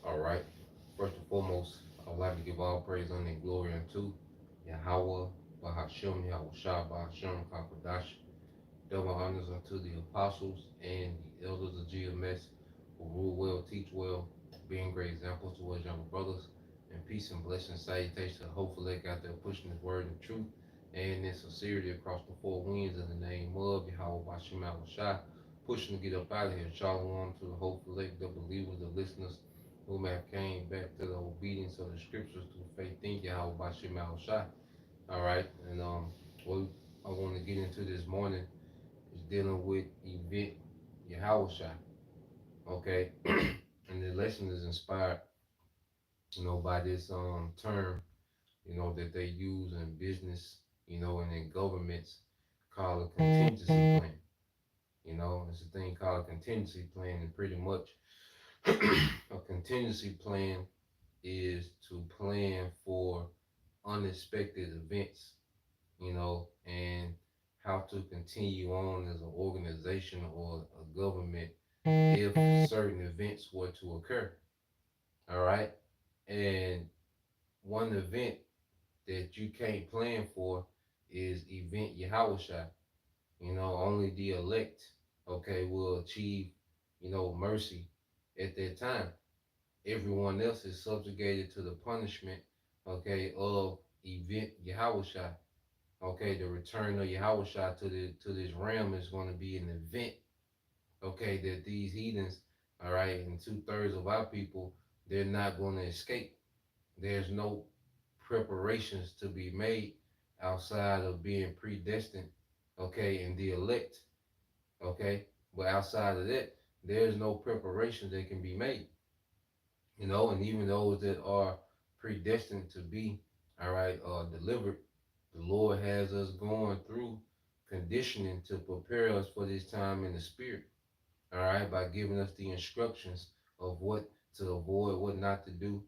All right. First and foremost, I would like to give all praise, honor, and glory unto Yahweh, Bahashem, Yahushua, Bahashem, Kakwadash. Double honors unto the apostles and the elders of GMS who rule well, teach well, being great examples to us younger brothers. And peace and blessing, salutation, hopefully out there pushing his word and truth and in sincerity across the four winds in the name of Yahweh Bashim Shai, pushing to get up out of here. Shalom to the hopeful elect, the believers, the listeners who may have came back to the obedience of the scriptures through faith in Yahweh Bashim Shai. All right, and what I want to get into this morning is dealing with event YAHAWASHI. Okay, and the lesson is inspired, by this term, that they use in business, and in governments called a contingency plan. It's a thing called a contingency plan, and pretty much a contingency plan is to plan for unexpected events, and how to continue on as an organization or a government if certain events were to occur. All right. And one event that you can't plan for is event Yahushua. Only the elect, okay, will achieve, mercy at that time. Everyone else is subjugated to the punishment, okay, of event Yahushua. Okay, the return of Yahushua to this realm is going to be an event, okay, that these heathens, all right, and 2/3 of our people, they're not going to escape. There's no preparations to be made outside of being predestined, okay, and the elect, okay. But outside of that, there's no preparation that can be made, and even those that are predestined to be, all right, delivered, the Lord has us going through conditioning to prepare us for this time in the spirit, all right, by giving us the instructions of what to avoid, what not to do,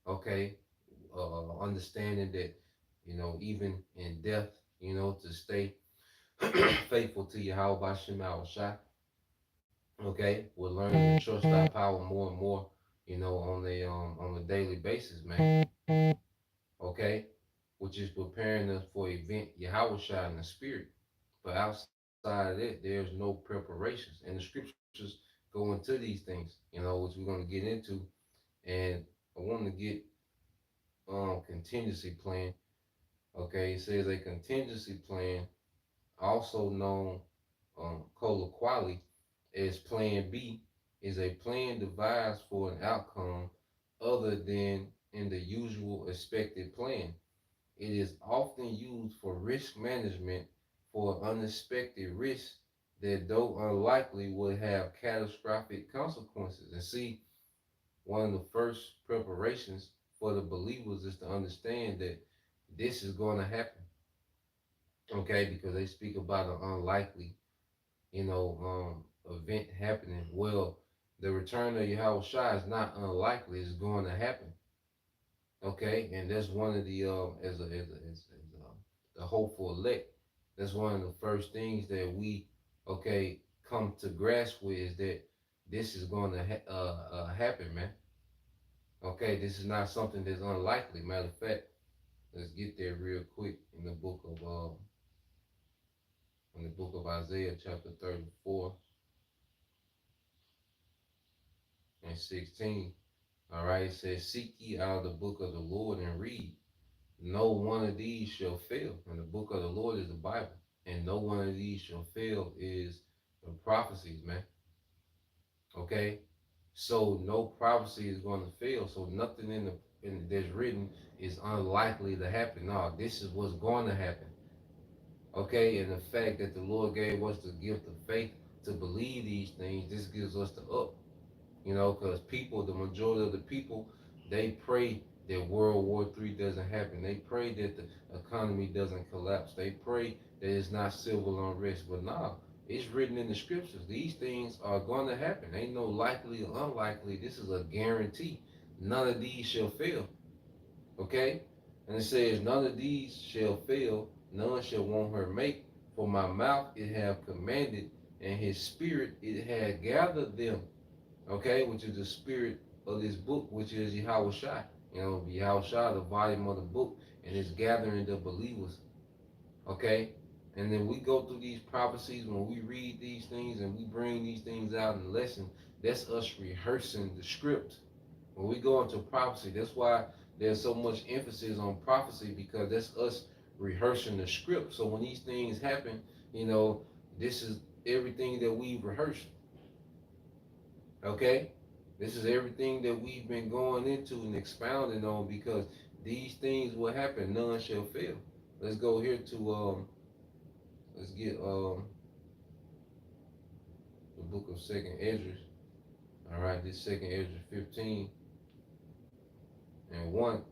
okay, understanding that, even in death, to stay faithful to Yahweh Bashim Shai, okay, we're learning to trust our power more and more, on a daily basis, man, okay, which is preparing us for event Yahweh Shai in the spirit. But outside of that, there's no preparations, and the scriptures go into these things, which we're going to get into. And I want to get contingency plan. Okay, it says a contingency plan, also known colloquially as Plan B, is a plan devised for an outcome other than in the usual expected plan. It is often used for risk management for unexpected risks that, though unlikely, would have catastrophic consequences. And see, one of the first preparations for the believers is to understand that this is going to happen. Okay, because they speak about an unlikely, event happening. Well, the return of Yahawashi is not unlikely; it's going to happen. Okay, and that's one of the the hopeful elect. That's one of the first things that we come to grasp with is that this is going to happen, man. Okay, this is not something that's unlikely. Matter of fact, let's get there real quick in the book of Isaiah, chapter 34 and 16. All right, it says, "Seek ye out the book of the Lord and read. No one of these shall fail." And the book of the Lord is the Bible. And no one of these shall fail is the prophecies, man. Okay? So no prophecy is going to fail. So nothing that's written is unlikely to happen. No, this is what's going to happen. Okay? And the fact that the Lord gave us the gift of faith to believe these things, this gives us the up. Because the majority of the people, they pray that World War III doesn't happen. They pray that the economy doesn't collapse. They pray that it's not civil unrest. But nah, it's written in the scriptures. These things are going to happen. Ain't no likely or unlikely. This is a guarantee. None of these shall fail. Okay? And it says, "None of these shall fail, none shall want her make. For my mouth it have commanded, and his spirit it had gathered them." Okay, which is the spirit of this book, which is Yahawashi. Yahawashi, the volume of the book, and it's gathering the believers. Okay, and then we go through these prophecies when we read these things and we bring these things out in the lesson. That's us rehearsing the script. When we go into prophecy, that's why there's so much emphasis on prophecy because that's us rehearsing the script. So when these things happen, this is everything that we've rehearsed. Okay? This is everything that we've been going into and expounding on because these things will happen. None shall fail. Let's go here to let's get the book of Second Ezra. All right, this Second Ezra 15:1.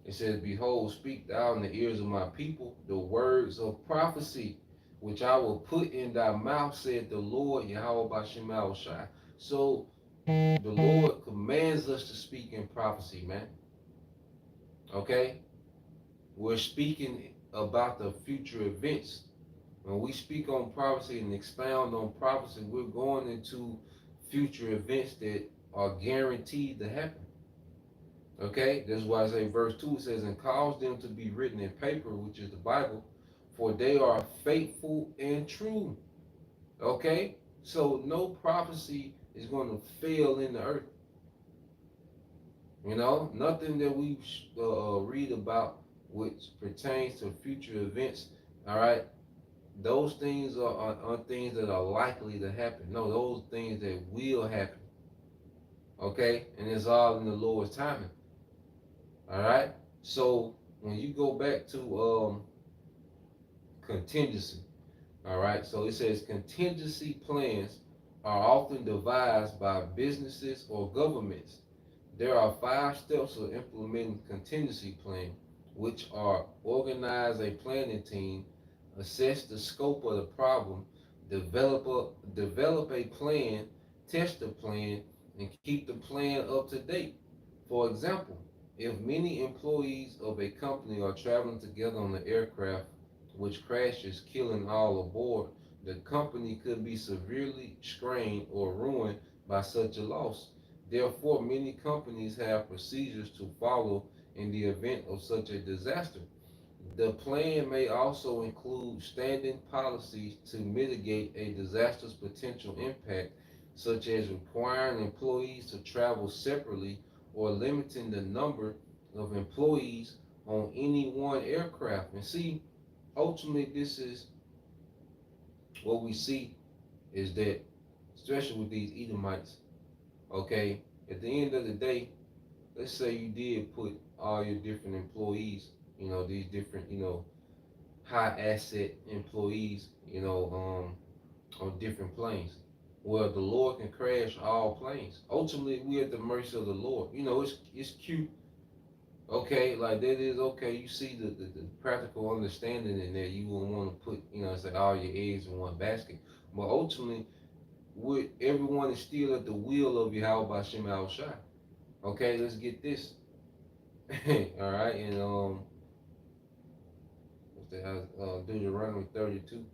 It says, "Behold, speak thou in the ears of my people the words of prophecy, which I will put in thy mouth, said the Lord, Yahweh Bashim Shai." So the Lord commands us to speak in prophecy, man. Okay? We're speaking about the future events. When we speak on prophecy and expound on prophecy, we're going into future events that are guaranteed to happen. Okay? That's why I say verse 2 says, "And cause them to be written in paper," which is the Bible, "for they are faithful and true." Okay? So no prophecy is going to fail in the earth. Nothing that we read about which pertains to future events, all right, those things are things that are likely to happen. No, those things that will happen, okay? And it's all in the Lord's timing, all right? So when you go back to contingency, all right, so it says contingency plans are often devised by businesses or governments. There are 5 steps of implementing contingency plan, which are: organize a planning team, assess the scope of the problem, develop a plan, test the plan, and keep the plan up to date. For example, if many employees of a company are traveling together on the aircraft which crashes, killing all aboard, the company could be severely strained or ruined by such a loss. Therefore, many companies have procedures to follow in the event of such a disaster. The plan may also include standing policies to mitigate a disaster's potential impact, such as requiring employees to travel separately or limiting the number of employees on any one aircraft. And see, ultimately, this is what we see is that, especially with these Edomites, okay, at the end of the day, let's say you did put all your different employees, these different, high asset employees, on different planes. Well, the Lord can crash all planes. Ultimately, we're at the mercy of the Lord. It's cute Okay, like that is okay. You see the practical understanding in there. You will want to put, say all your eggs in one basket. But ultimately, everyone is still at the will of Yahweh Shem Shai. Okay, let's get this. All right, and what's that? Deuteronomy 32.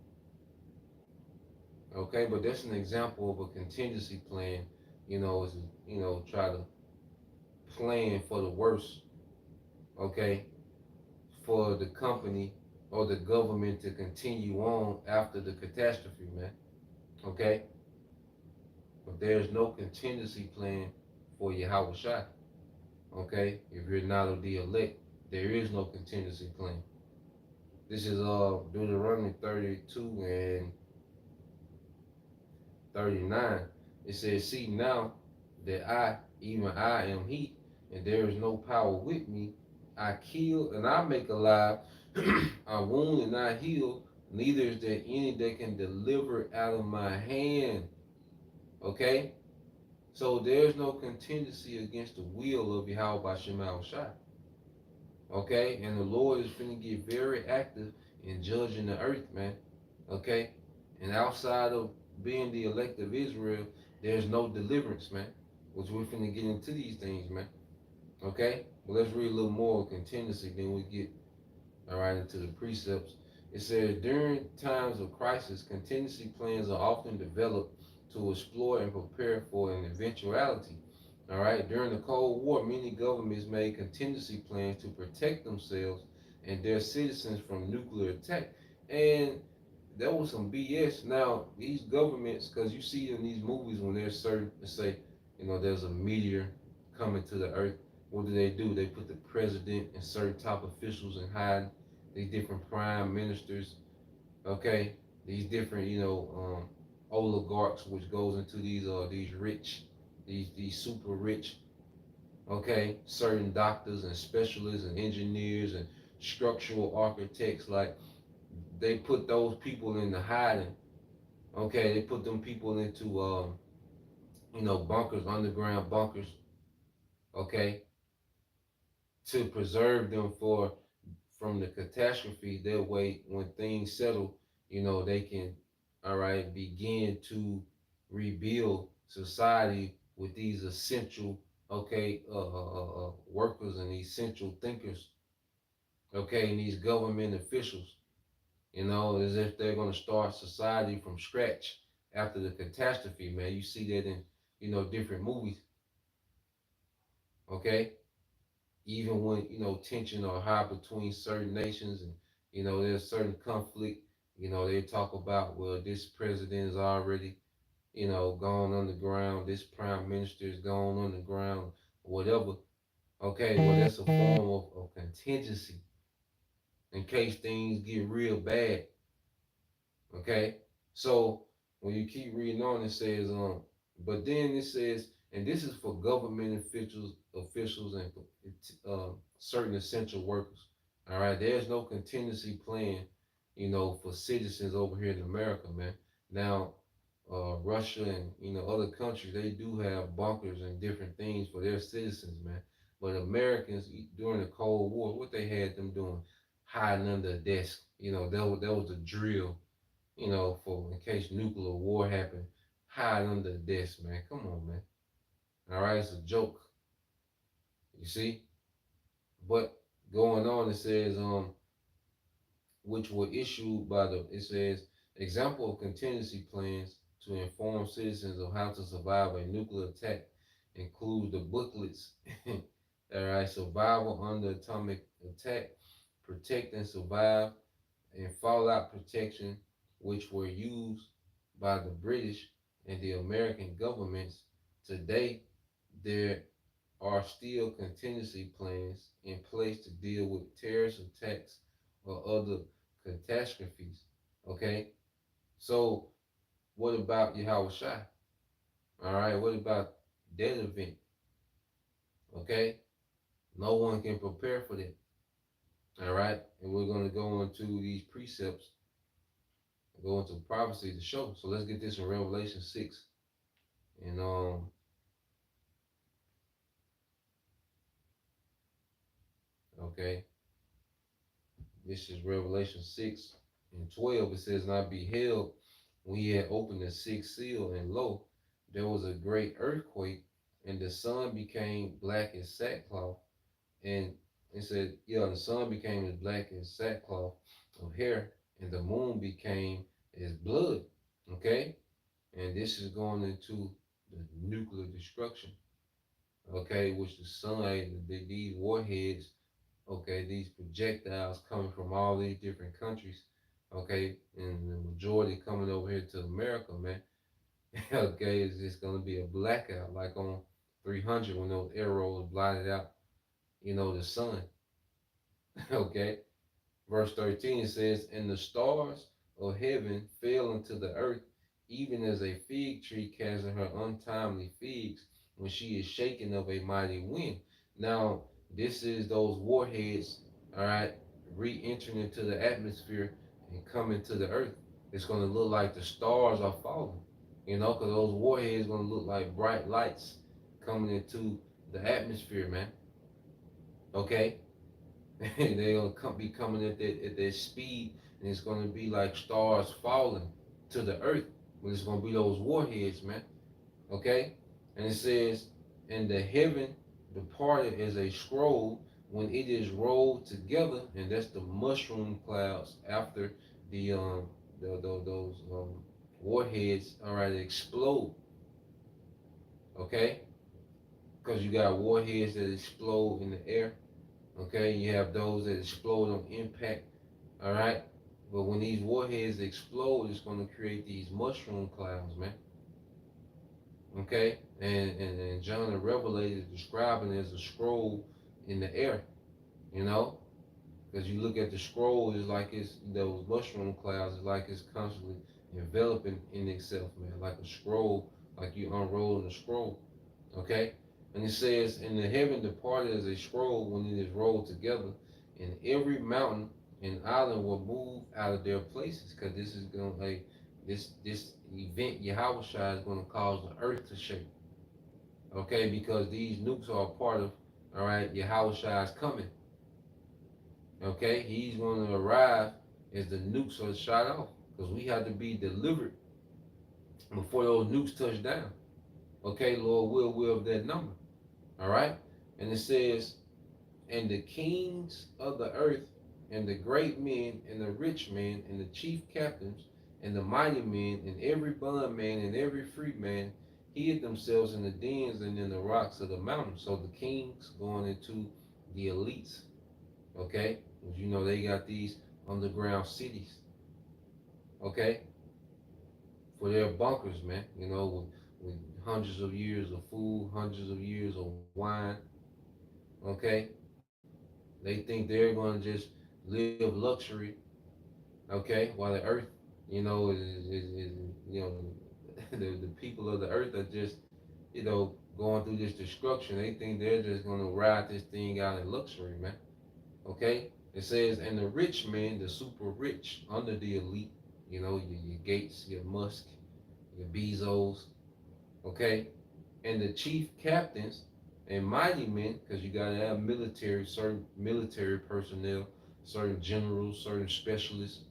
Okay, but that's an example of a contingency plan. Is try to plan for the worst. Okay, for the company or the government to continue on after the catastrophe, man. Okay, but there's no contingency plan for Yahweh Shai. Okay, if you're not of the elect, there is no contingency plan. This is Deuteronomy 32 and 39. It says, "See now that I, even I, am He, and there is no power with me. I kill and I make alive. I wound and I heal. Neither is there any that can deliver out of my hand." Okay, so there's no contingency against the will of Yahweh by Shema Shai. Okay, and the Lord is finna get very active in judging the earth, man. Okay, and outside of being the elect of Israel, there's no deliverance, man. Which we're finna get into these things, man. Okay, well, let's read a little more contingency, then we get all right into the precepts. It says during times of crisis, contingency plans are often developed to explore and prepare for an eventuality. All right, during the Cold War, many governments made contingency plans to protect themselves and their citizens from nuclear attack. And that was some BS. Now, these governments, because you see in these movies when there's certain, let's say, there's a meteor coming to the earth, what do? They put the president and certain top officials in hiding, these different prime ministers, okay, these different, oligarchs, which goes into these rich, these super rich, okay, certain doctors and specialists and engineers and structural architects, like they put those people into hiding. Okay, they put them people into bunkers, underground bunkers. Okay, to preserve them from the catastrophe. That way, when things settle, they can, all right, begin to rebuild society with these essential, okay, workers and essential thinkers, okay, and these government officials. As if they're going to start society from scratch after the catastrophe, man. You see that in, different movies, okay? Even when, tension are high between certain nations and, there's certain conflict, they talk about, well, this president is already, gone underground, this prime minister is gone underground, whatever. Okay, well, that's a form of contingency in case things get real bad. Okay, so when you keep reading on, it says, but then it says, and this is for government officials and certain essential workers. All right, there's no contingency plan, for citizens over here in America, man. Now, Russia and other countries, they do have bunkers and different things for their citizens, man. But Americans during the Cold War, what they had them doing, hiding under a desk. That was the drill, for in case nuclear war happened, hide under the desk, man. Come on, man. All right, it's a joke. You see? But going on, it says, which were issued by it says, example of contingency plans to inform citizens of how to survive a nuclear attack include the booklets, all right, survival under atomic attack, protect and survive, and fallout protection, which were used by the British and the American governments. Today, there are still contingency plans in place to deal with terrorist attacks or other catastrophes. Okay, so what about Yahweh Shai? All right, what about that event? Okay, no one can prepare for that. All right, and we're going to go into these precepts, go into prophecy to show. So let's get this in Revelation 6. And Okay, this is Revelation 6 and 12. It says, "And I beheld when he had opened the sixth seal, and lo, there was a great earthquake, and the sun became black as sackcloth." And it said, yeah, the sun became as black as sackcloth of hair, and the moon became as blood. Okay, and this is going into the nuclear destruction. Okay, which the sun, these warheads, okay, these projectiles coming from all these different countries, okay, and the majority coming over here to America, man. Okay, it's just gonna be a blackout, like on 300 when those arrows blotted out, the sun. Okay, verse 13 says, "And the stars of heaven fell into the earth, even as a fig tree casting her untimely figs when she is shaken of a mighty wind." Now, this is those warheads, all right, re entering into the atmosphere and coming to the earth. It's going to look like the stars are falling, because those warheads going to look like bright lights coming into the atmosphere, man. Okay? They're gonna be coming at that speed, and it's gonna be like stars falling to the earth. But it's gonna be those warheads, man. Okay, and it says, "And the heaven departed as a scroll when it is rolled together," and that's the mushroom clouds after those warheads. All right, explode. Okay, because you got warheads that explode in the air. Okay, you have those that explode on impact. All right, but when these warheads explode, it's going to create these mushroom clouds, man. Okay, and John the Revelator is describing it as a scroll in the air, you know, because you look at the scroll, it's like it's those mushroom clouds, it's like it's constantly enveloping in itself, man, like a scroll, like you unrolling a scroll. Okay? And it says, "And the heaven departed as a scroll when it is rolled together, and every mountain and island will move out of their places," because this is going to, like, this event, Yahawashi, is going to cause the earth to shake. Okay? Because these nukes are a part of, all right, Yahawashi is coming. Okay? He's going to arrive as the nukes are shot off, because we have to be delivered before those nukes touch down. Okay? Lord will of that number. All right? And it says, "And the kings of the earth, and the great men, and the rich men, and the chief captains, and the mighty men, and every bondman, and every free man, hid themselves in the dens and in the rocks of the mountains." So the kings going into the elites, okay? Because they got these underground cities, okay? For their bunkers, man, with hundreds of years of food, hundreds of years of wine, okay? They think they're going to just live luxury, okay, while the earth, is the people of the earth are just, going through this destruction. They think they're just going to ride this thing out in luxury, man. Okay? It says, "And the rich men, the super rich under the elite, your Gates, your Musk, your Bezos, okay? And the chief captains and mighty men, because you got to have military, certain military personnel, certain generals, certain specialists,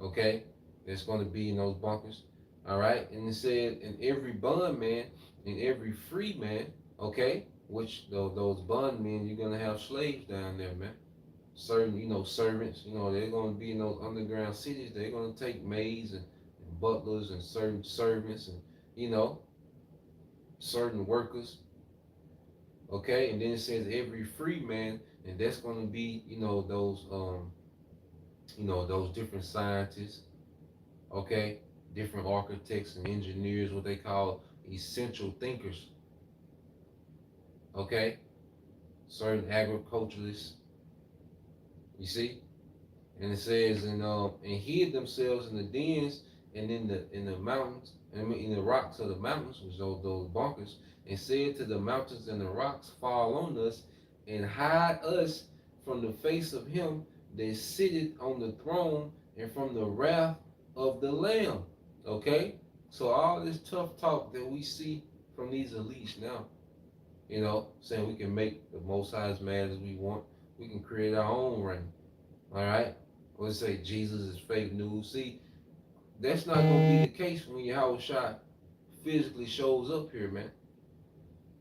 okay, that's going to be in those bunkers. All right, and it said, "And every bondman and every free man," okay, which those bondmen, you're going to have slaves down there, man. Certain, servants, they're going to be in those underground cities. They're going to take maids and butlers and certain servants and, you know, certain workers, okay? And then it says every free man, and that's going to be, those different scientists, okay? Different architects and engineers, what they call essential thinkers, okay? Certain agriculturalists, you see? And it says, and hid themselves in the dens and in the mountains, I mean in the rocks of the mountains, which those bunkers, and said to the mountains and the rocks, "Fall on us, and hide us from the face of him that sitteth on the throne, and from the wrath of the Lamb." Okay? So all this tough talk that we see from these elites now, saying we can make the Most High as mad as we want. We can create our own reign. All right. Let's say Jesus is fake news. See, that's not gonna be the case when Yahushua physically shows up here, man.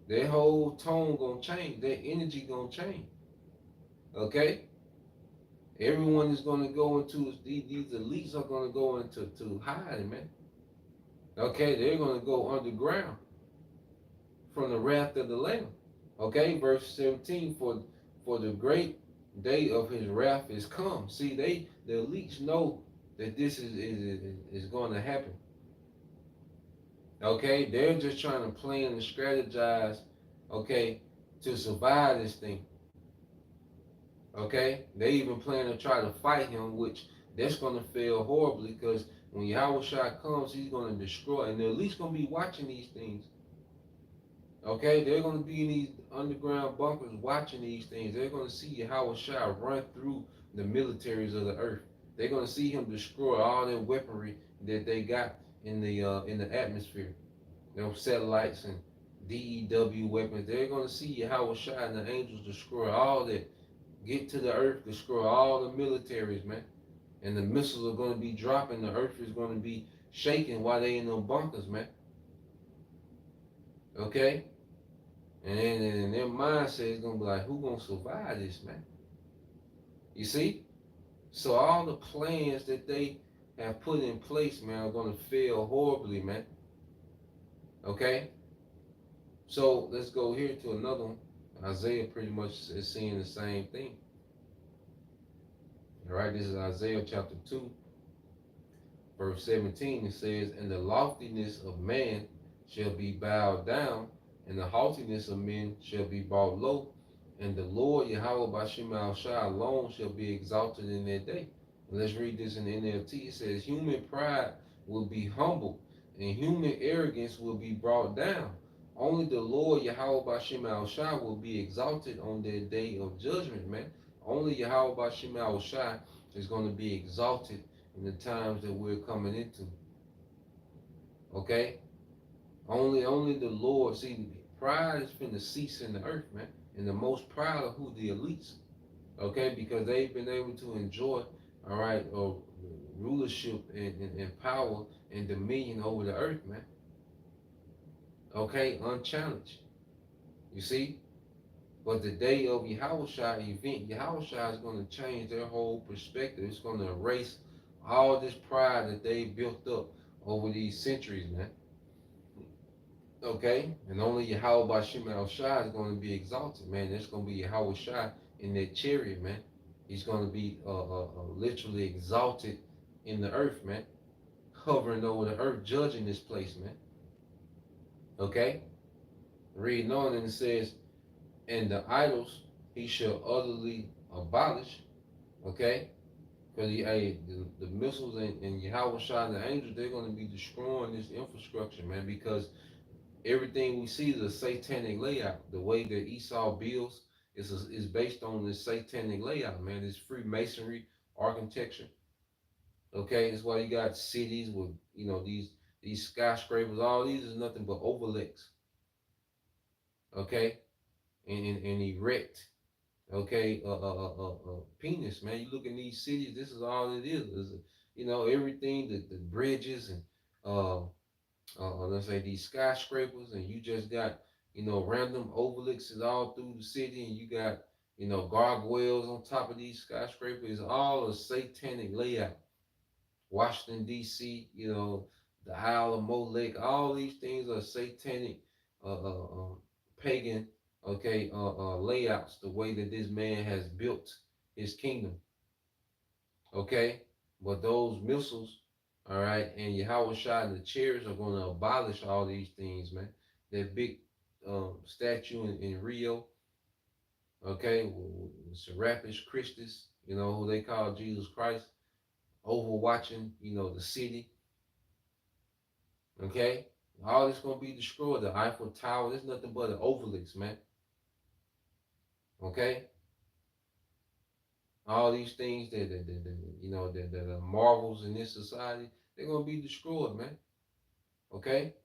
Their whole tone gonna change. Their energy gonna change. Okay. Everyone is gonna go into these elites are gonna go into hiding, man. Okay, they're gonna go underground from the wrath of the Lamb. Okay, verse 17, for the great day of his wrath is come. See, the elites know that this is going to happen. Okay, they're just trying to plan and strategize, okay, to survive this thing. Okay, they even plan to try to fight him, which that's going to fail horribly because when Yahweh comes, he's going to destroy, and they're at least going to be watching these things. Okay, they're going to be in these underground bunkers watching these things. They're going to see Yahweh run through the militaries of the earth. They're going to see him destroy all their weaponry that they got in the atmosphere. Satellites and DEW weapons. They're going to see Yahweh and the angels destroy all that. Get to the earth, destroy all the militaries, man. And the missiles are going to be dropping. The earth is going to be shaking while they in them bunkers, man. Okay? And then in their mindset is gonna be like, who gonna survive this, man? You see? So all the plans that they have put in place, man, are gonna fail horribly, man. Okay? So let's go here to another one. Isaiah pretty much is seeing the same thing. All right, this is Isaiah chapter 2, verse 17. It says, and the loftiness of man shall be bowed down, and the haughtiness of men shall be brought low, and the Lord Yahweh Bashim al Shah alone shall be exalted in that day. And let's read this in the NLT. It says, human pride will be humbled, and human arrogance will be brought down. Only the Lord Yahweh Bashim al Shah will be exalted on that day of judgment, man. Only Yahweh Bashim al Shah is going to be exalted in the times that we're coming into. Okay? Only the Lord. See, pride is finna cease in the earth, man. And the most proud of who? The elites. Okay? Because they've been able to enjoy, all right, rulership and power and dominion over the earth, man. Okay? Unchallenged. You see? But the day of Yahushua event, Yahushua is going to change their whole perspective. It's going to erase all this pride that they built up over these centuries, man. Okay? And only Yahweh Bashim al Shah is going to be exalted, man. There's going to be Yahweh Shah in that chariot, man. He's going to be literally exalted in the earth, man. Hovering over the earth, judging this place, man. Okay? Reading on, and it says, and the idols he shall utterly abolish. Okay? Because the missiles and Yahweh Shah and the angels, they're going to be destroying this infrastructure, man, because everything we see is a satanic layout. The way that Esau builds is based on this satanic layout, man. This Freemasonry architecture. Okay, that's why you got cities with these skyscrapers. All these is nothing but overlooks. Okay, and erect. Okay, penis, man. You look in these cities. This is all it is. Everything the bridges and let's say these skyscrapers, and you just got random overlooks all through the city, and you got gargoyles on top of these skyscrapers. All a satanic layout. Washington D.C., the Isle of Molech, all these things are satanic, pagan, okay, layouts. The way that this man has built his kingdom, okay. But those missiles, all right, and Yahweh Shah and the chariots are going to abolish all these things, man. That big statue in Rio, okay, Serapis Christus, who they call Jesus Christ, overwatching, the city, okay. All this going to be destroyed. The Eiffel Tower, there's nothing but an overlooks, man, okay. All these things that are marvels in this society, they're going to be destroyed, man, okay.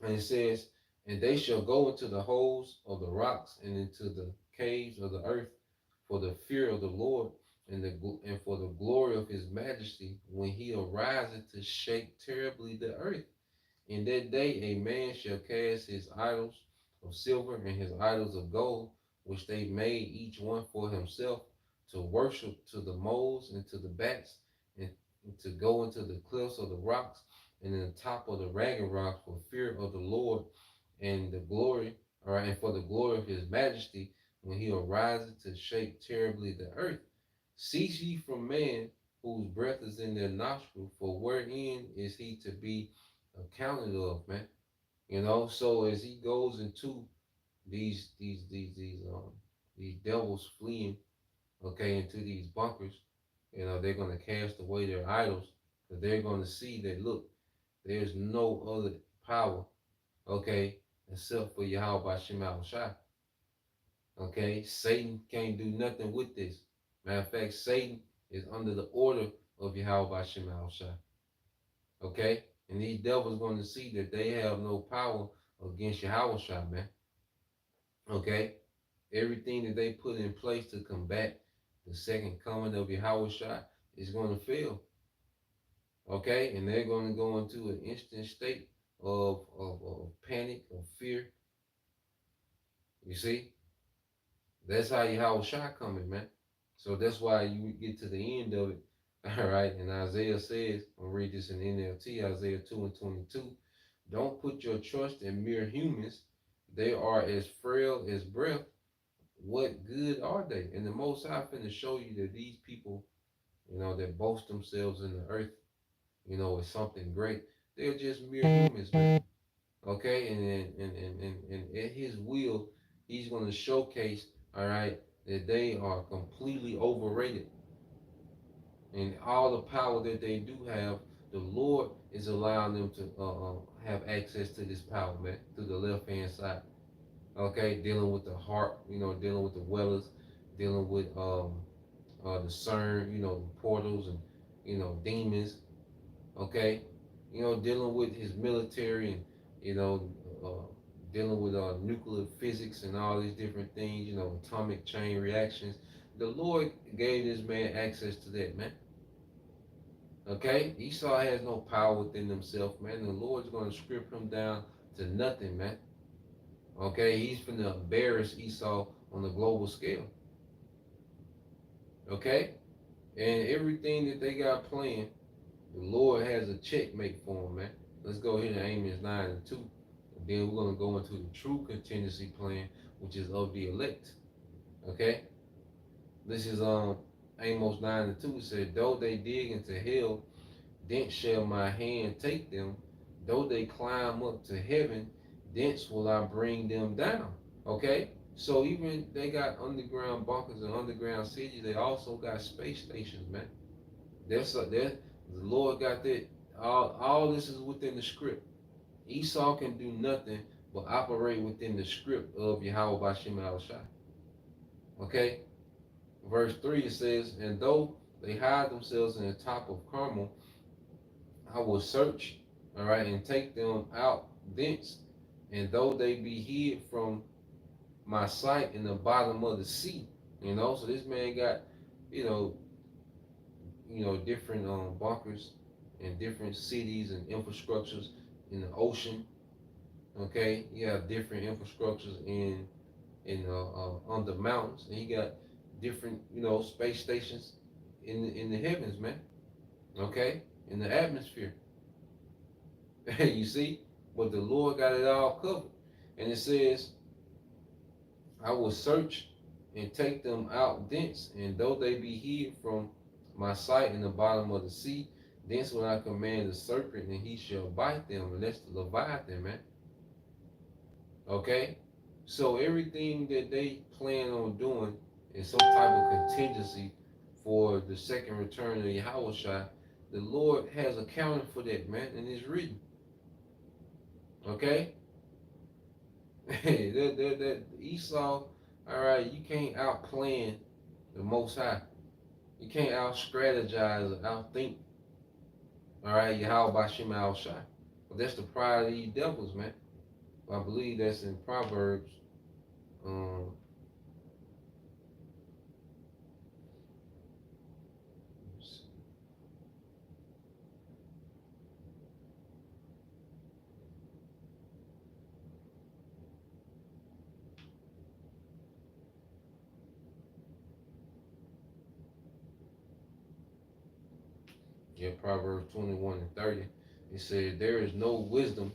And it says, and they shall go into the holes of the rocks and into the caves of the earth, for the fear of the Lord and for the glory of his majesty when he arises to shake terribly the earth. In that day a man shall cast his idols of silver and his idols of gold, which they made each one for himself, to worship to the moles and to the bats, and to go into the cliffs of the rocks and in the top of the ragged rocks for fear of the Lord and the glory, all right, and for the glory of his majesty when he arises to shake terribly the earth. Cease ye from man whose breath is in their nostril, for wherein is he to be accounted of, man? You know, so as he goes into these devils fleeing, okay, into these bunkers, you know, they're gonna cast away their idols, because they're gonna see that look, there's no other power, okay, except for Yahweh by Shema Shai. Okay, Satan can't do nothing with this. Matter of fact, Satan is under the order of Yahweh by Shema Shai. Okay, and these devils going to see that they have no power against Yahweh Shai, man. Okay, everything that they put in place to combat the second coming of Yahweh Shai is going to fail. Okay, and they're going to go into an instant state of panic, of fear. You see, that's how Yahweh Shai coming, man. So that's why you get to the end of it. All right, and Isaiah says, I'll read this in NLT, Isaiah 2 and 22. Don't put your trust in mere humans. They are as frail as breath. What good are they? And the Most High finna show you that these people, you know, that boast themselves in the earth, you know, is something great. They're just mere humans, man. Okay, and at his will, he's gonna showcase, all right, that they are completely overrated. And all the power that they do have, the Lord is allowing them to have access to this power, man, through the left hand side. Okay, dealing with the heart, you know, dealing with the wellers, dealing with the CERN, you know, the portals and you know demons. Okay, you know, dealing with his military and you know dealing with nuclear physics and all these different things, you know, atomic chain reactions. The Lord gave this man access to that, man. Okay, Esau has no power within himself, man. The Lord's going to strip him down to nothing, man. Okay, he's finna embarrass Esau on the global scale. Okay, and everything that they got planned, the Lord has a checkmate for him, man. Let's go ahead and Amos 9 and 2. And then we're going to go into the true contingency plan, which is of the elect. Okay, this is Amos 9 and 2. It said, though they dig into hell, thence shall my hand take them. Though they climb up to heaven, thence will I bring them down. Okay? So even they got underground bunkers and underground cities, they also got space stations, man. The Lord got that. All this is within the script. Esau can do nothing but operate within the script of Yahweh Bashem Al Shai. Okay? Verse 3 it says, and though they hide themselves in the top of Carmel, I will search, all right, and take them out thence. And though they be hid from my sight in the bottom of the sea, you know, so this man got, you know, different bunkers and different cities and infrastructures in the ocean. Okay, you have different infrastructures on the mountains, and you got different, you know, space stations in the heavens, man. Okay, in the atmosphere. You see? But the Lord got it all covered. And it says, I will search and take them out thence, and though they be hid from my sight in the bottom of the sea, thence will I command the serpent, and he shall bite them. And that's the Leviathan, man. Okay? So everything that they plan on doing is some type of contingency for the second return of Yahawashi. The Lord has accounted for that, man, and it's written. Okay? that Esau, all right, you can't outplan the Most High. You can't out strategize or outthink, all right, Yahweh Bashim Al Shai. But that's the pride of these devils, man. I believe that's in Proverbs, um, Yeah, Proverbs 21 and 30. It said, there is no wisdom,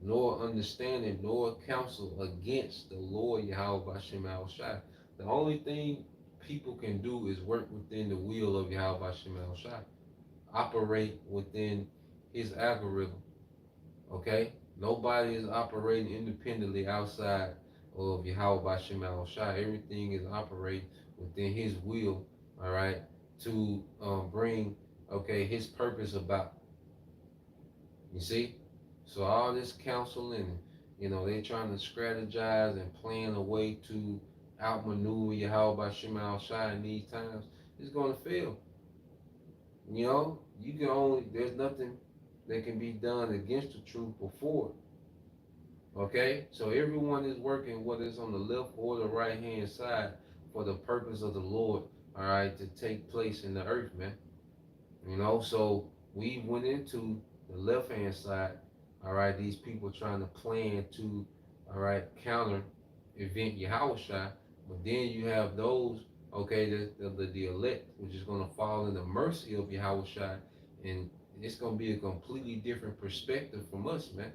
nor understanding, nor counsel against the Lord Yahweh Bashem Al Shai. The only thing people can do is work within the will of Yahweh Bashem Al Shai, operate within his algorithm. Okay? Nobody is operating independently outside of Yahweh Bashem Al Shai. Everything is operating within his will, all right, to bring, okay, his purpose about. You see? So all this counseling, they trying to strategize and plan a way to outmaneuver Yahweh Bashem Al Shai in these times. It's going to fail. You can only, there's nothing that can be done against the truth before. Okay? So everyone is working, whether it's on the left or the right hand side, for the purpose of the Lord, all right, to take place in the earth, man. So we went into the left hand side, all right, these people trying to plan to, all right, counter event Yahushua. But then you have those, okay, the elect, which is going to fall in the mercy of Yahushua, and it's going to be a completely different perspective from us, man.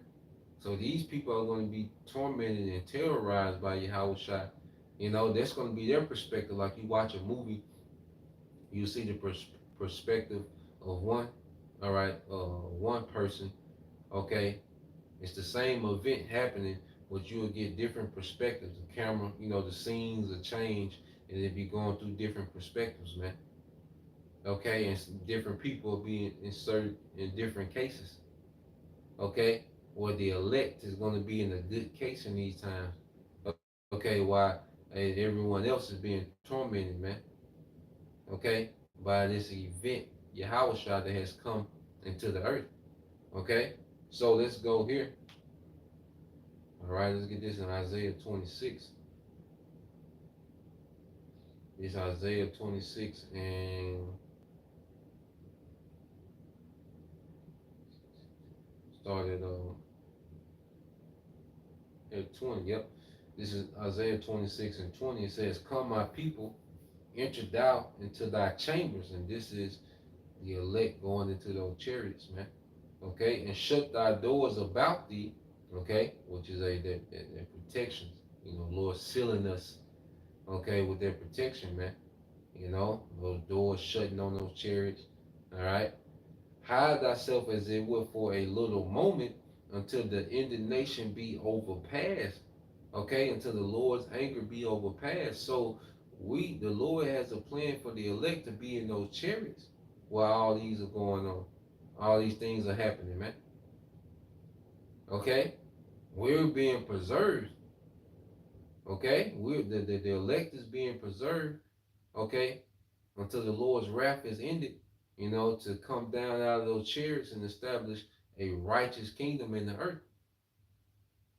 So these people are going to be tormented and terrorized by Yahushua. That's going to be their perspective. Like you watch a movie, you see the perspective of one, all right, one person, okay. It's the same event happening, but you'll get different perspectives. The camera, the scenes will change, and it'll be going through different perspectives, man. Okay, and different people being inserted in different cases. Okay, or the elect is going to be in a good case in these times. Okay, why everyone else is being tormented, man. Okay, by this event, Yahweh that has come into the earth. Okay, so let's go here. All right, let's get this in Isaiah 26. It's Isaiah 26 and started at 20. Yep. This is Isaiah 26 and 20. It says, come, my people, enter thou into thy chambers. And this is the elect going into those chariots, man. Okay, and shut thy doors about thee, okay, which is their protections. Lord sealing us, okay, with their protection, man. Those doors shutting on those chariots. All right. Hide thyself as it were for a little moment until the indignation be overpassed. Okay, until the Lord's anger be overpassed. So the Lord has a plan for the elect to be in those chariots while all these are going on. All these things are happening, man. Okay? We're being preserved. Okay? The elect is being preserved. Okay? Until the Lord's wrath is ended, to come down out of those chariots and establish a righteous kingdom in the earth.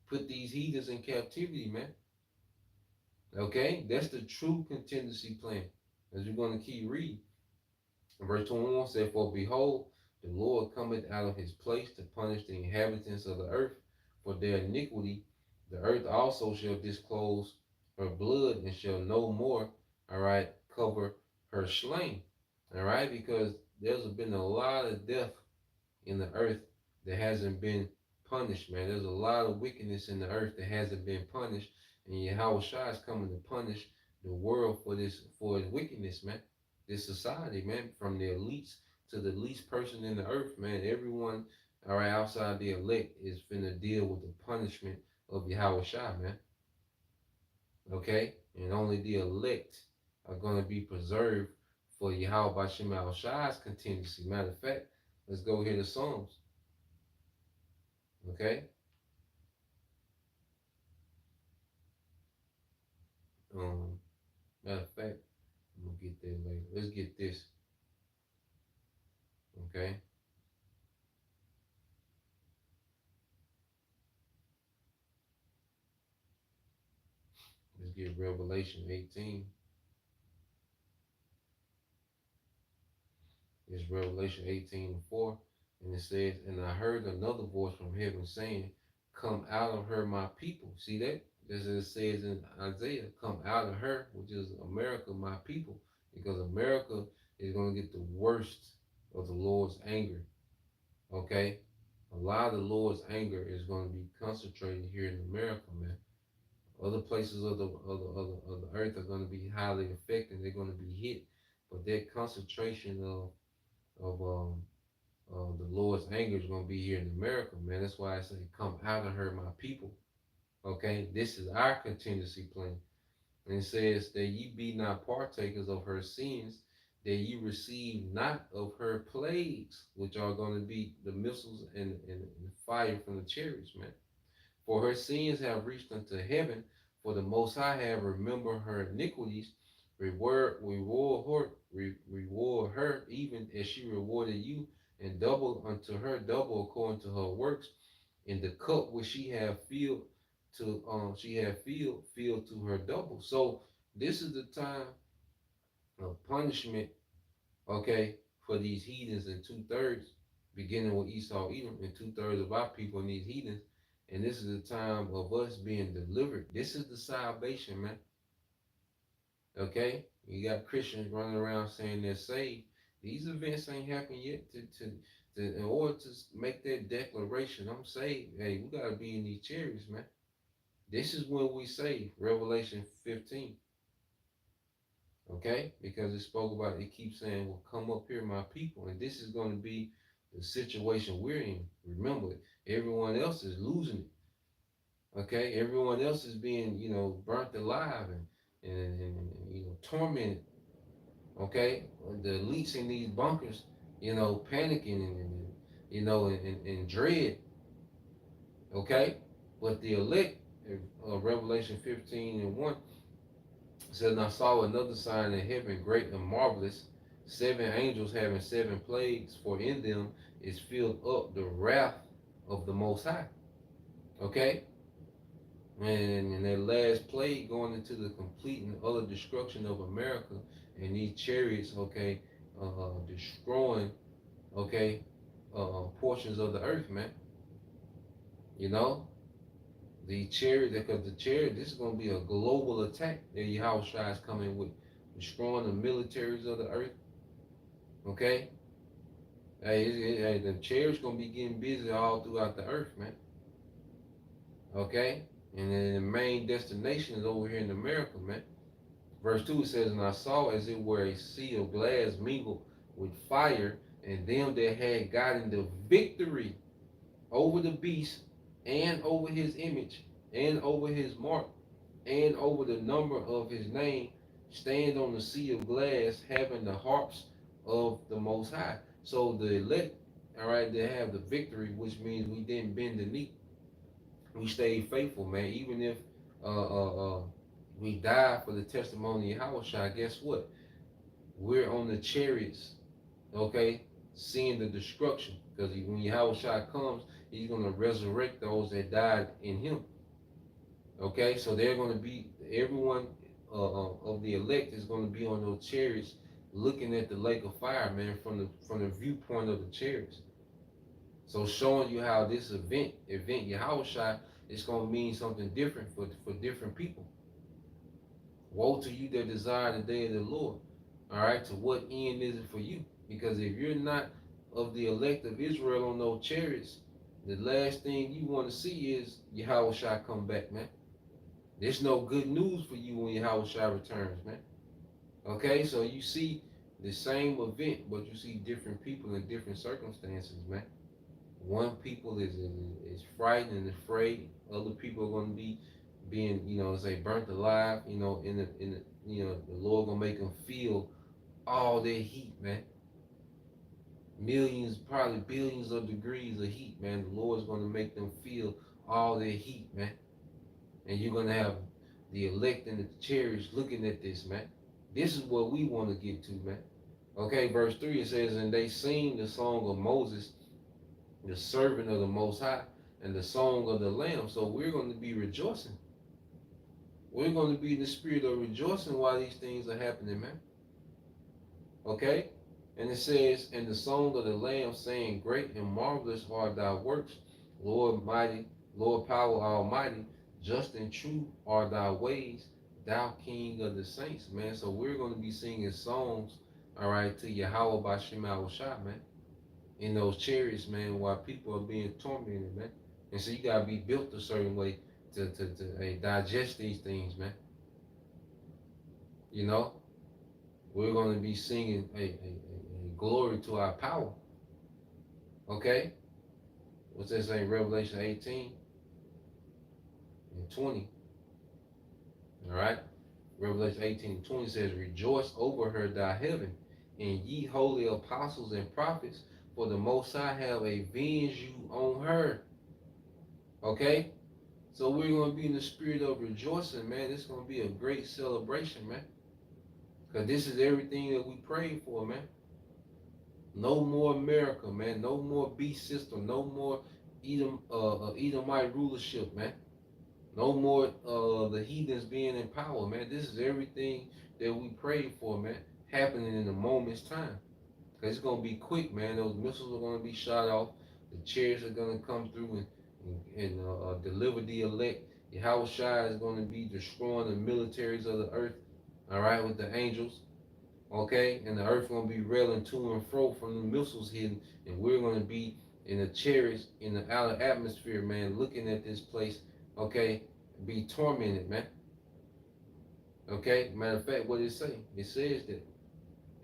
Put these heathens in captivity, man. Okay? That's the true contingency plan. As we're going to keep reading. Verse 21 said, for behold, the Lord cometh out of his place to punish the inhabitants of the earth for their iniquity. The earth also shall disclose her blood and shall no more, all right, cover her slain. All right, because there's been a lot of death in the earth that hasn't been punished, man. There's a lot of wickedness in the earth that hasn't been punished, and Yahweh Shai is coming to punish the world for its wickedness, man. This society, man, from the elites to the least person in the earth, man. Everyone, all right, outside the elect is finna deal with the punishment of Yahweh Shai, man. Okay, and only the elect are gonna be preserved for Yahweh Bashem Al Shai's contingency. Matter of fact, let's go hear the Psalms. Okay. Um, Matter of fact, I'm gonna get there later. Let's get this. Okay. Let's get Revelation 18. It's Revelation 18 and 4. And it says, and I heard another voice from heaven saying, come out of her, my people. See that? As it says in Isaiah, come out of her, which is America, my people. Because America is going to get the worst, of the Lord's anger. Okay? A lot of the Lord's anger is going to be concentrated here in America, man. Other places of the earth are going to be highly affected. They're going to be hit. But that concentration of the Lord's anger is going to be here in America, man. That's why I say, come out of her, my people. Okay? This is our contingency plan. And it says that ye be not partakers of her sins, that ye receive not of her plagues, which are going to be the missiles and fire from the chariots, man. For her sins have reached unto heaven, for the Most High have remembered her iniquities. Reward her even as she rewarded you, and double unto her double according to her works. In the cup which she have filled to her double. So this is the time of punishment, okay, for these heathens, and 2/3, beginning with Esau, Edom, and 2/3 of our people in these heathens. And this is the time of us being delivered. This is the salvation, man. Okay? You got Christians running around saying they're saved. These events ain't happened yet in order to make that declaration, I'm saved. Hey, we gotta be in these chariots, man. This is when we say Revelation 15. Okay? Because it spoke about, it keeps saying, well, come up here, my people. And this is going to be the situation we're in. Remember, everyone else is losing it. Okay? Everyone else is being, burnt alive and tormented. Okay? The elites in these bunkers, panicking and dread. Okay? But the elect, Revelation 15:1, said, and I saw another sign in heaven, great and marvelous, 7 angels having 7 plagues, for in them is filled up the wrath of the Most High. Okay? And that last plague going into the complete and utter destruction of America, and these chariots, okay, destroying, okay, portions of the earth, man. You know? The chariot, because the chariot, this is going to be a global attack that Yahawashi is coming with, destroying the militaries of the earth. Okay? Hey, the chariot's going to be getting busy all throughout the earth, man. Okay? And then the main destination is over here in America, man. Verse 2 says, and I saw as it were a sea of glass mingled with fire, and them that had gotten the victory over the beast and over his image and over his mark and over the number of his name, stand on the sea of glass, having the harps of the Most High. So the elect, all right, they have the victory, which means we didn't bend the knee. We stayed faithful, man. Even if we died for the testimony of Yahawashi, guess what? We're on the chariots, okay, seeing the destruction. Because when Yahawashi comes, he's going to resurrect those that died in him. Okay, so they're going to be, everyone of the elect is going to be on those chariots looking at the lake of fire, man, from the viewpoint of the chariots. So showing you how this event Yahawashi, is going to mean something different for different people. Woe to you that desire the day of the Lord. All right, to what end is it for you? Because if you're not of the elect of Israel on those chariots, the last thing you want to see is Yahawashi come back, man. There's no good news for you when Yahawashi returns, man. Okay, so you see the same event, but you see different people in different circumstances, man. One people is frightened and afraid. Other people are going to be being, say, burnt alive. The Lord gonna make them feel all that heat, man. Millions, probably billions of degrees of heat, man. The Lord's gonna make them feel all that heat, man. And you're gonna have the elect and the chariots looking at this, man. This is what we want to get to, man. Okay, verse 3, it says, and they sing the song of Moses, the servant of the Most High, and the song of the Lamb. So we're going to be rejoicing. We're going to be in the spirit of rejoicing while these things are happening, man. Okay? And it says, and the song of the Lamb, saying, great and marvelous are thy works, Lord mighty, Lord power almighty, just and true are thy ways, thou King of the saints, man. So we're going to be singing songs, all right, to YAHAWASHI, man, in those chariots, man, while people are being tormented, man. And so you gotta be built a certain way to digest these things, man. You know, we're gonna be singing a glory to our power. Okay, what's that saying? Revelation 18 and 20. All right, Revelation 18 and 20 says, "Rejoice over her, thy heaven, and ye holy apostles and prophets, for the Most High have avenged you on her." Okay, so we're going to be in the spirit of rejoicing, man. It's going to be a great celebration, man. Because this is everything that we prayed for, man. No more America, man. No more beast system. No more Edomite rulership, man. No more the heathens being in power, man. This is everything that we prayed for, man, happening in a moment's time. Because it's going to be quick, man. Those missiles are going to be shot off. The chariots are going to come through and deliver the elect. Yahushua is going to be destroying the militaries of the earth, all right, with the angels, okay? And the earth going to be railing to and fro from the missiles hitting, and we're going to be in the chariots in the outer atmosphere, man, looking at this place, okay, be tormented, man. Okay, matter of fact, what it say? It says that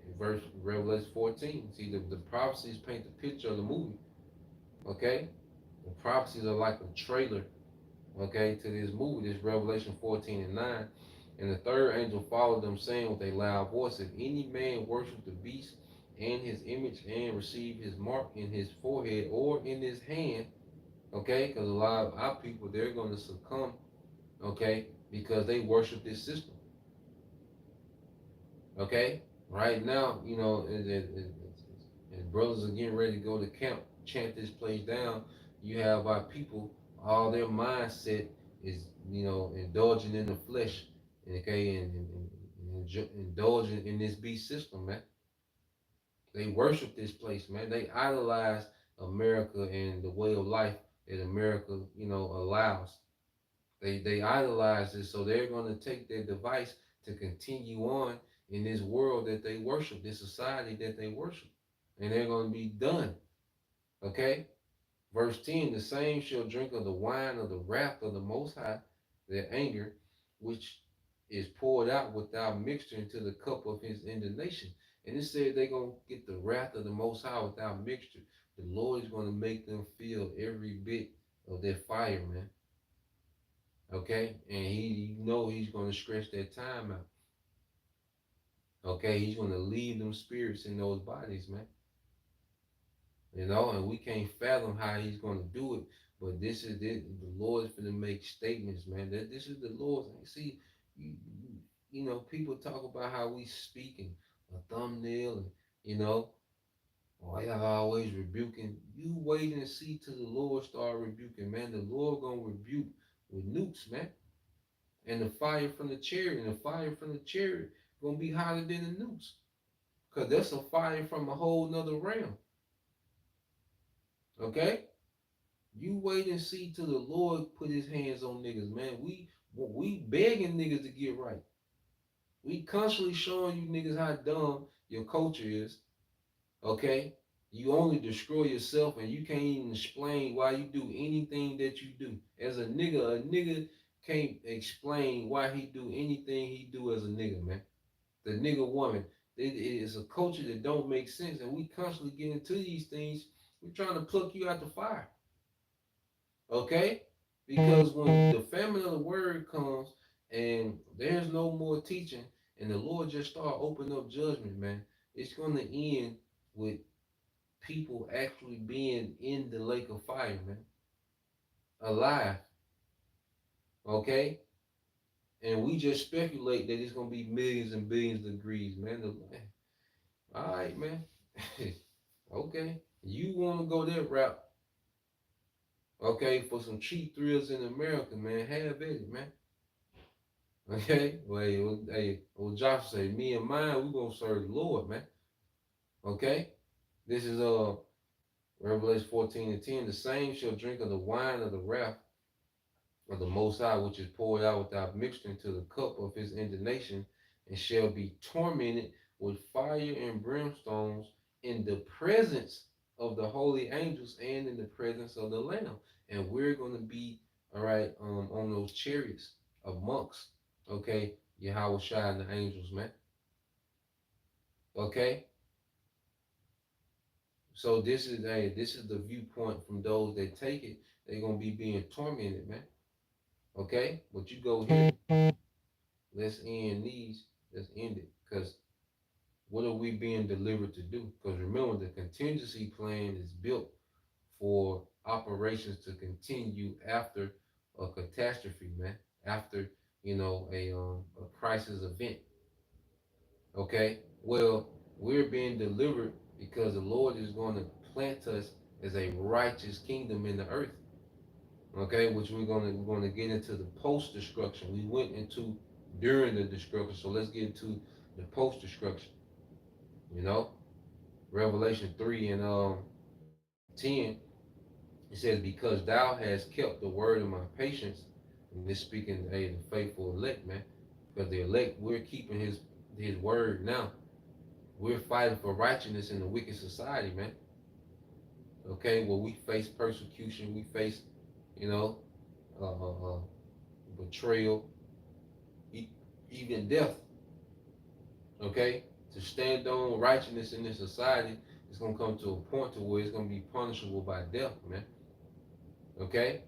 in verse Revelation 14. See, the prophecies paint the picture of the movie. Okay, the prophecies are like a trailer. Okay, to this movie, this Revelation 14 and 9. And the third angel followed them, saying with a loud voice, "If any man worship the beast and his image and receive his mark in his forehead or in his hand," okay, because a lot of our people they're going to succumb, okay, because they worship this system. Okay, right now, you know, and brothers are getting ready to go to camp, chant this place down. You have our people, all their mindset is, you know, indulging in the flesh, okay, and indulging in this beast system, man. They worship this place, man. They idolize America and the way of life that America, you know, allows. They idolize it, so they're going to take their device to continue on in this world that they worship, this society that they worship, and they're going to be done. Okay, verse 10: "The same shall drink of the wine of the wrath of the Most High, their anger, which is poured out without mixture into the cup of his indignation." And it said they're going to get the wrath of the Most High without mixture. The Lord is going to make them feel every bit of their fire, man. Okay, and you know he's gonna stretch that time out. Okay, he's gonna leave them spirits in those bodies, man. You know, and we can't fathom how he's gonna do it. But this is it. The Lord's gonna make statements, man. That this is the Lord's. See, you know, people talk about how we speaking a thumbnail, and you know, why y'all always rebuking. You wait and see till the Lord start rebuking, man. The Lord gonna rebuke with nukes, man. And the fire from the chariot, and the fire from the chariot gonna be hotter than the noose. Cause that's a fire from a whole nother realm. Okay? You wait and see till the Lord put his hands on niggas, man. We begging niggas to get right. We constantly showing you niggas how dumb your culture is. Okay? You only destroy yourself and you can't even explain why you do anything that you do. As a nigga can't explain why he do anything he do as a nigga, man. The nigga woman. It is a culture that don't make sense, and we constantly get into these things. We're trying to pluck you out the fire, okay? Because when the famine of the word comes and there's no more teaching, and the Lord just start opening up judgment, man, it's going to end with people actually being in the lake of fire, man, alive, okay? And we just speculate that it's going to be millions and billions of degrees, man. All right, man. Okay, you want to go that route, okay, for some cheap thrills in America, man, have at it, man. Okay, well, Josh say, me and mine, we gonna serve the Lord, man. Okay, this is Revelation 14 and 10. "The same shall drink of the wine of the wrath of the Most High, which is poured out without mixture into the cup of his indignation, and shall be tormented with fire and brimstones in the presence of the holy angels and in the presence of the Lamb. And we're going to be, all right, on those chariots amongst, okay, Yahweh Shai and the angels, man. Okay? So this is the viewpoint from those that take it. They're gonna be being tormented, man. Okay? But you go here, let's end these, let's end it. Because what are we being delivered to do? Because remember, the contingency plan is built for operations to continue after a catastrophe, man. After, a crisis event. Okay? Well, we're being delivered because the Lord is going to plant us as a righteous kingdom in the earth. Okay, which we're gonna get into the post destruction. We went into during the destruction, so let's get into the post destruction. You know, Revelation 3 and 10. It says, "Because thou hast kept the word of my patience," and this speaking, hey, the faithful elect, man, because the elect, we're keeping his word now. We're fighting for righteousness in the wicked society, man. Okay, well, we face persecution, we face, you know, betrayal, e- even death. Okay, to stand on righteousness in this society, it's gonna come to a point to where it's gonna be punishable by death, man. Okay,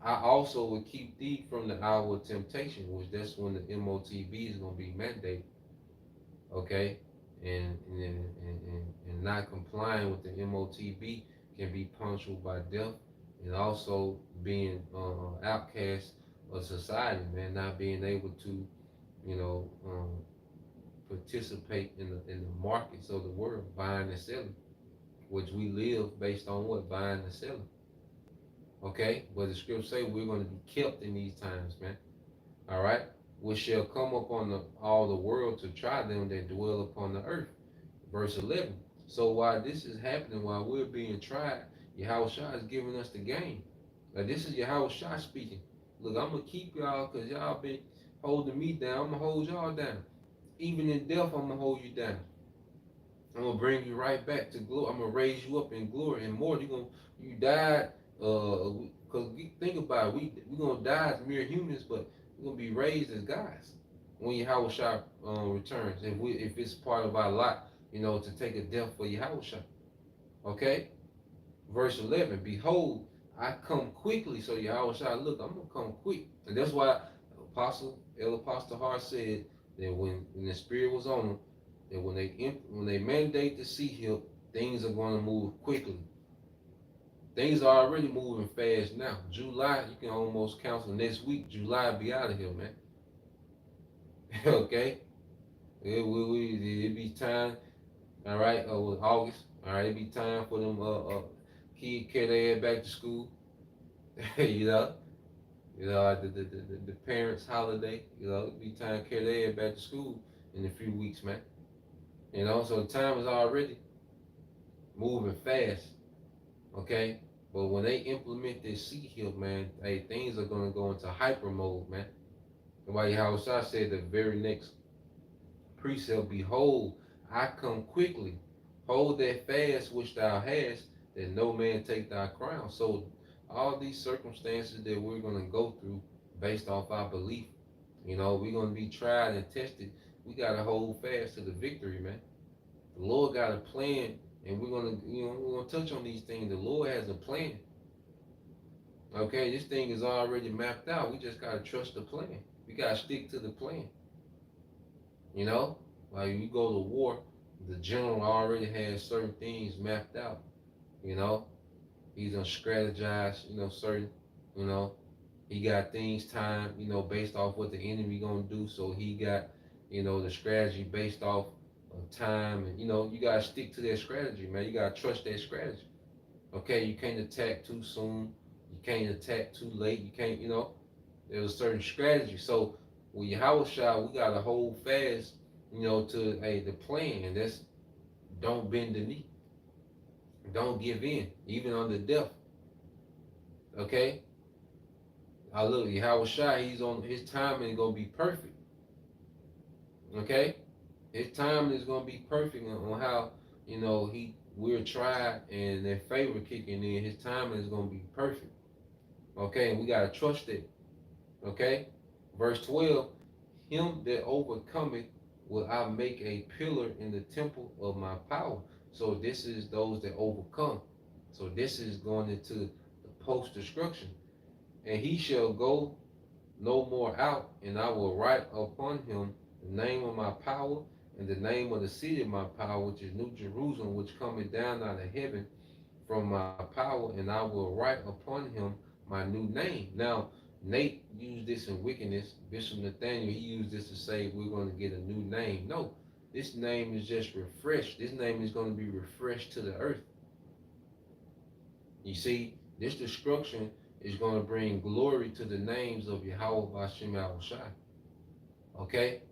I also would keep thee from the hour of temptation, which that's when the MOTB is gonna be mandated. Okay, and not complying with the MOTB can be punishable by death, and also being outcast of society, man, not being able to, you know, participate in the markets of the world, buying and selling, which we live based on what buying and selling. Okay, but the scripture say we're going to be kept in these times, man. All right, which shall come upon all the world to try them that dwell upon the earth. Verse 11. So while this is happening, while we're being tried, Yahweh Shah is giving us the game. Like this is Yahweh Shah speaking. Look, I'm gonna keep y'all because y'all been holding me down. I'm gonna hold y'all down. Even in death, I'm gonna hold you down. I'm gonna bring you right back to glory. I'm gonna raise you up in glory and more. You died. Cause think about it, we gonna die as mere humans, but we're gonna be raised as gods when Yahweh Shah returns. If it's part of our lot, to take a death for Yahweh Shah. Okay, verse 11. Behold, I come quickly. So Yahweh Shah, look, I'm gonna come quick, and that's why Apostle Hart said that when the Spirit was on him, that when they mandate the sea hill, things are going to move quickly. Things are already moving fast now. July, you can almost count on next week. July be out of here, man. Okay, it be time. All right, with August. All right, it be time for them kid carry their head back to school. you know, the parents' holiday. It be time to carry their head back to school in a few weeks, man. So time is already moving fast, okay? But when they implement this sea hill, man, hey, things are gonna go into hyper mode, man. And why Yahweh said the very next precept, behold, I come quickly. Hold that fast which thou hast, that no man take thy crown. So all these circumstances that we're gonna go through based off our belief, we're gonna be tried and tested. We gotta hold fast to the victory, man. The Lord got a plan, and we're gonna touch on these things. The Lord has a plan. Okay, this thing is already mapped out. We just gotta trust the plan. We gotta stick to the plan. You know, like you go to war, the general already has certain things mapped out. You know, he's gonna strategize. Certain. You know, he got things timed. Based off what the enemy gonna do. So he got, the strategy based off of time, and you gotta stick to that strategy, man. You gotta trust that strategy. Okay, you can't attack too soon. You can't attack too late. You can't, there's a certain strategy. So with Yahweh Shah, we gotta hold fast, to the plan, and that's don't bend the knee, don't give in, even under death. Okay, I look Yahweh Shah, he's on his timing gonna be perfect. Okay, His time is gonna be perfect on how we're tried and their favor kicking in. His timing is gonna be perfect. Okay, and we gotta trust it. Okay, verse 12. Him that overcometh will I make a pillar in the temple of my power. So this is those that overcome. So this is going into the post destruction. And he shall go no more out, and I will write upon him the name of my power and the name of the city of my power, which is New Jerusalem, which cometh down out of heaven from my power, and I will write upon him my new name. Now, Nate used this in wickedness. Bishop Nathaniel, he used this to say we're going to get a new name. No, this name is just refreshed. This name is going to be refreshed to the earth. You see, this destruction is going to bring glory to the names of Yahweh Bashem Yahushai. Okay?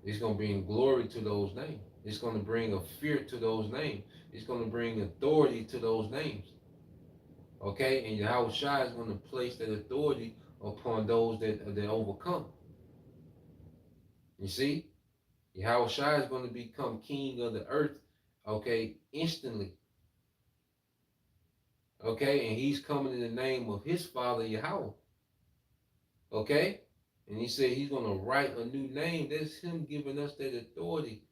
It's going to bring glory to those names. It's going to bring a fear to those names. It's going to bring authority to those names. Okay? And Yahushua is going to place that authority upon those that overcome. You see? Yahushua is going to become king of the earth, okay, instantly. Okay? And he's coming in the name of his father, Yahweh. Okay? And he said he's going to write a new name. That's him giving us that authority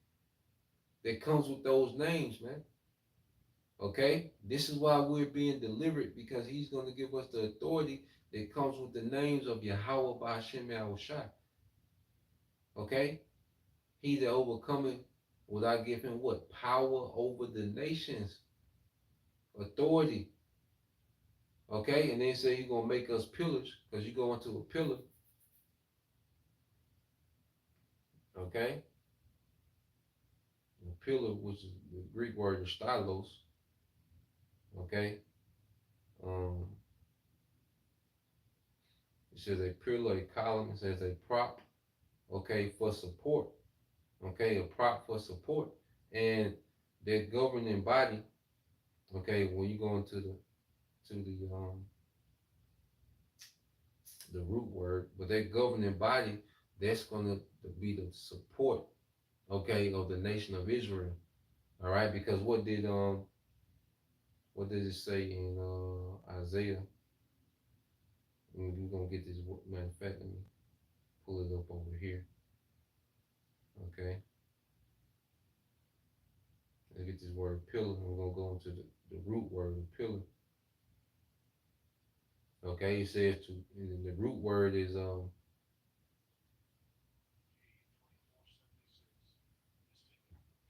that comes with those names, man. Okay? This is why we're being delivered, because he's going to give us the authority that comes with the names of Yahweh Ba'ashem Yahushai. Okay? He that overcometh, will I give him what? Power over the nations. Authority. Okay? And then say he's going to make us pillars, because you go into a pillar. Okay? A pillar, which is the Greek word is stylos. Okay? Um, it says a pillar, a column. It says a prop. Okay? For support. Okay? A prop for support. And their governing body. Okay? When you go into the root word, but that governing body, that's going to be the support, okay, of the nation of Israel. All right, because what did it say in Isaiah? We're gonna get this. Matter of fact, let me pull it up over here. Okay, let's get this word pillar. We're gonna go into the root word of pillar. Okay, it says to the root word is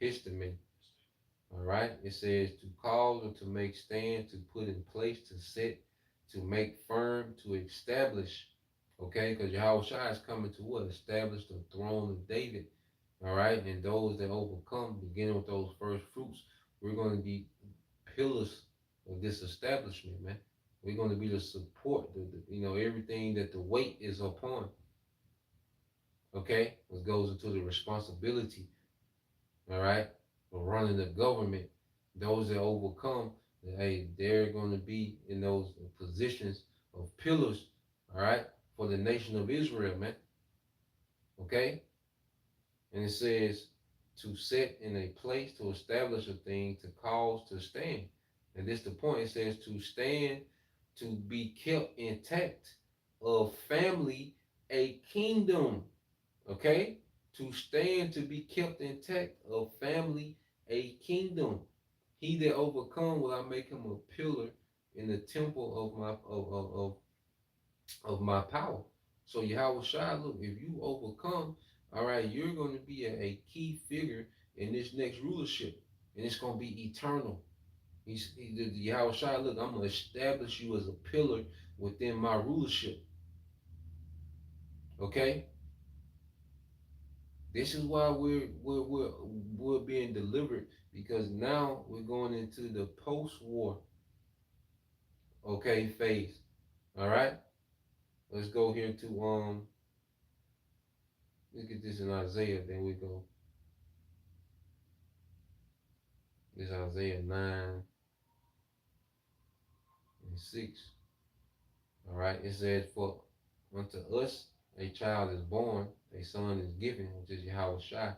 histamine. All right. It says to cause or to make stand, to put in place, to set, to make firm, to establish. Okay, because Yahushua is coming to what? Establish the throne of David. All right. And those that overcome, beginning with those first fruits, we're going to be pillars of this establishment, man. We're going to be the support, everything that the weight is upon. Okay. It goes into the responsibility, all right, for running the government. Those that overcome, hey, they're going to be in those positions of pillars, all right, for the nation of Israel, man. Okay? And it says to set in a place, to establish a thing, to cause to stand. And this the point. It says to stand, to be kept intact, of family, a kingdom. Okay? To stand, to be kept intact, of family, a kingdom. He that overcome, will I make him a pillar in the temple of my power. So Yahweh Shai, look, if you overcome, all right, you're going to be a key figure in this next rulership, and it's going to be eternal. Yahweh Shai, look, I'm going to establish you as a pillar within my rulership. Okay, this is why we're being delivered, because now we're going into the post-war, okay, phase. All right, let's go here to let's get this in Isaiah. Then we go. This Isaiah 9:6. All right, it says, "For unto us a child is born, a son is given, which is Yahweh Shai,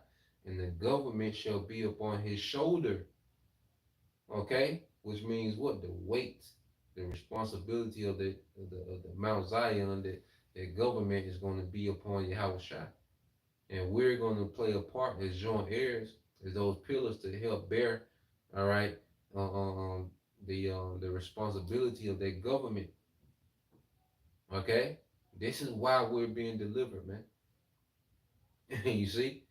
and the government shall be upon his shoulder. Okay, which means what? The weight, the responsibility of the Mount Zion, that government is going to be upon Yahawashi, and we're going to play a part as joint heirs, as those pillars to help bear, all right, uh, um, the responsibility of that government. Okay, this is why we're being delivered, man. You see,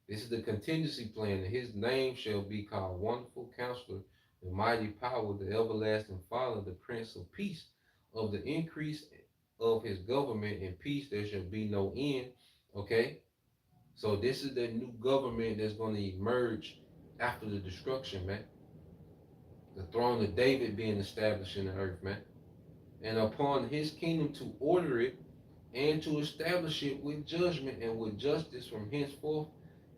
this is the contingency plan. His name shall be called Wonderful Counselor, the Mighty Power, the Everlasting Father, the Prince of Peace. Of the increase of his government and peace, there shall be no end. Okay, so this is the new government that's going to emerge after the destruction, man. The throne of David being established in the earth, man. And upon his kingdom to order it and to establish it with judgment and with justice from henceforth,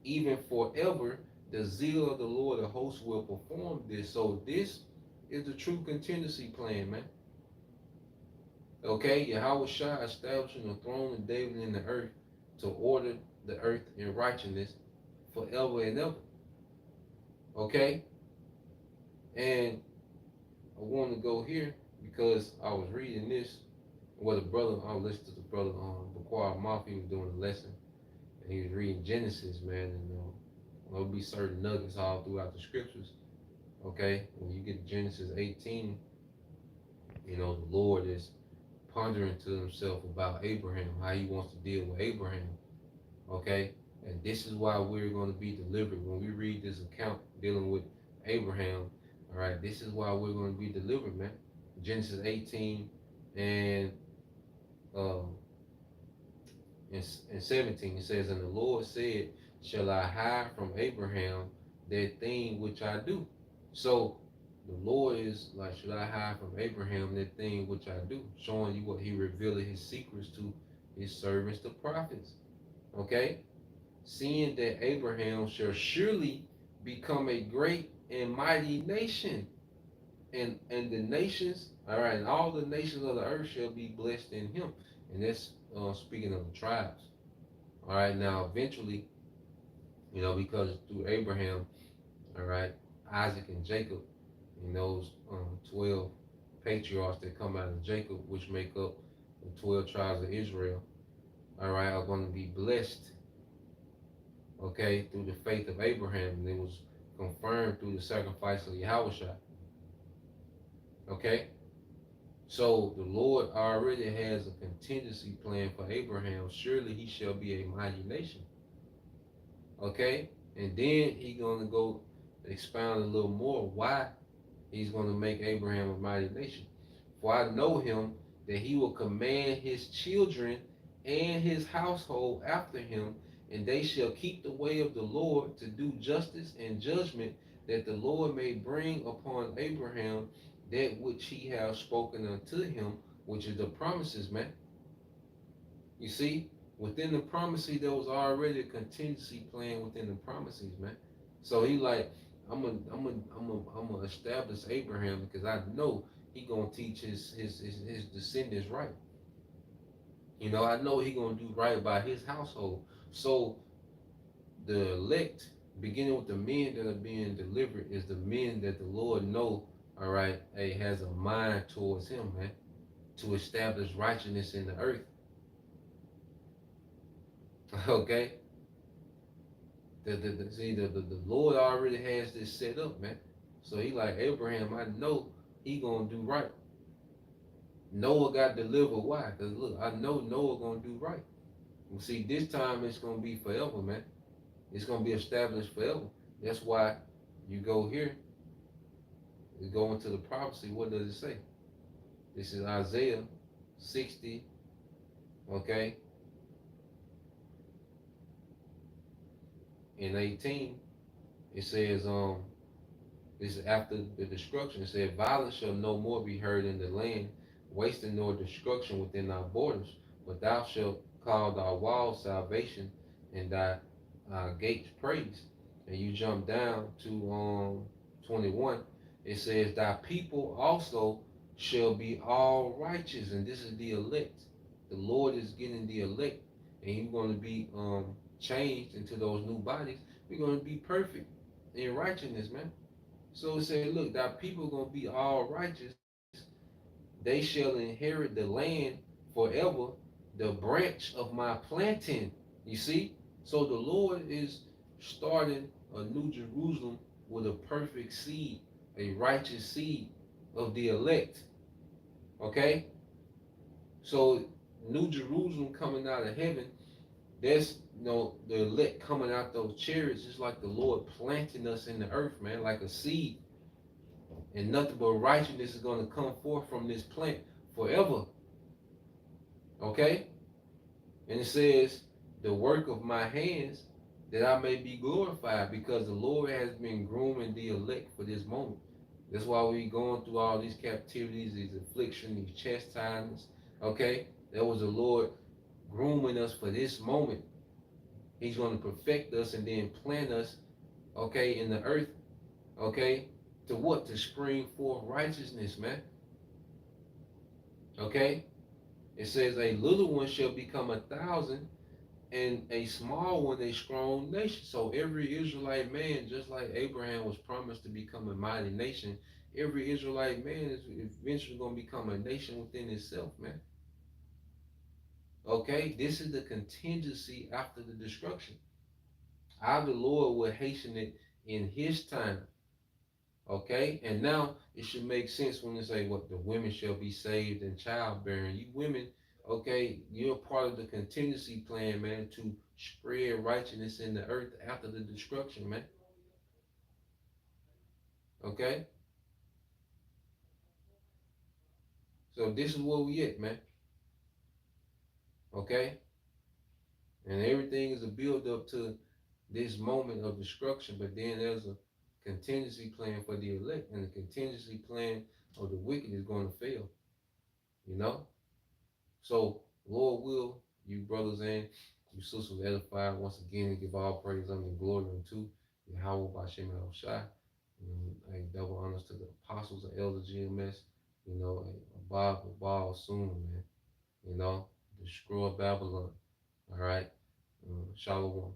even forever, the zeal of the Lord of hosts will perform this. So this is the true contingency plan, man. Okay, Yahweh Shah establishing the throne of David in the earth to order the earth in righteousness forever and ever. Okay, and I want to go here because I was reading this. Well, the brother, I was listening to the brother Baquar Mafia was doing a lesson, and he was reading Genesis, man, and there'll be certain nuggets all throughout the scriptures. Okay, when you get to Genesis 18, the Lord is pondering to himself about Abraham, how he wants to deal with Abraham. Okay, and this is why we're going to be delivered when we read this account dealing with Abraham. All right, this is why we're going to be delivered, man. Genesis 18 and um, and 17, it says, and the Lord said, shall I hide from Abraham that thing which I do? So the Lord is like, should I hide from Abraham that thing which I do? Showing you what he revealed his secrets to his servants, the prophets. Okay? Seeing that Abraham shall surely become a great and mighty nation. And the nations, all right, and all the nations of the earth shall be blessed in him. And that's speaking of the tribes. All right, now eventually, because through Abraham, all right, Isaac and Jacob, and those 12 patriarchs that come out of Jacob, which make up the 12 tribes of Israel, all right, are going to be blessed, okay, through the faith of Abraham. And it was confirmed through the sacrifice of Yahushua, okay? So the Lord already has a contingency plan for Abraham. Surely he shall be a mighty nation. Okay? And then he's going to go expound a little more why he's going to make Abraham a mighty nation. For I know him that he will command his children and his household after him, and they shall keep the way of the Lord to do justice and judgment, that the Lord may bring upon Abraham that which he has spoken unto him, which is the promises, man. You see, within the promises, there was already a contingency plan within the promises, man. So he like, I'm gonna establish Abraham because I know he gonna teach his descendants right. I know he gonna do right by his household. So the elect, beginning with the men that are being delivered, is the men that the Lord know, all right, hey, has a mind towards him, man, to establish righteousness in the earth. Okay? The Lord already has this set up, man. So he like, Abraham, I know he gonna do right. Noah got delivered. Why? Because look, I know Noah gonna do right. Well, see, this time it's gonna be forever, man. It's gonna be established forever. That's why you go here, you go into the prophecy. What does it say? This is Isaiah 60, okay, in 18. It says, this is after the destruction. It said, violence shall no more be heard in the land, wasting nor destruction within our borders. But thou shalt call thy walls salvation, and thy gates praise. And you jump down to 21. It says, thy people also shall be all righteous. And this is the elect. The Lord is getting the elect, and you're going to be changed into those new bodies. We're gonna be perfect in righteousness, man. So it said, look, that people gonna be all righteous. They shall inherit the land forever, the branch of my planting. You see? So the Lord is starting a new Jerusalem with a perfect seed, a righteous seed of the elect. Okay? So New Jerusalem coming out of heaven, there's the elect coming out those chariots, just like the Lord planting us in the earth, man, like a seed. And nothing but righteousness is going to come forth from this plant forever. Okay? And it says, the work of my hands, that I may be glorified, because the Lord has been grooming the elect for this moment. That's why we going through all these captivities, these afflictions, these chastisements. Okay? That was the Lord grooming us for this moment. He's going to perfect us and then plant us, okay, in the earth, okay, to what? To spring forth righteousness, man. Okay? It says, a little one shall become 1,000, and a small one a strong nation. So every Israelite man, just like Abraham was promised to become a mighty nation, every Israelite man is eventually going to become a nation within itself, man. Okay? This is the contingency after the destruction. How the Lord will hasten it in his time. Okay? And now it should make sense when they say what the women shall be saved in childbearing. You women, okay, you're part of the contingency plan, man, to spread righteousness in the earth after the destruction, man. Okay? So this is where we at, man. Okay? And everything is a build up to this moment of destruction, but then there's a contingency plan for the elect, and the contingency plan of the wicked is going to fail, you know? So, Lord will, you brothers and you sisters edified once again and give all praise and glory unto YAHAWASHI. A double honors to the apostles and elders GMS, a Bob will ball soon, man. Destroy Babylon. All right. Shalom.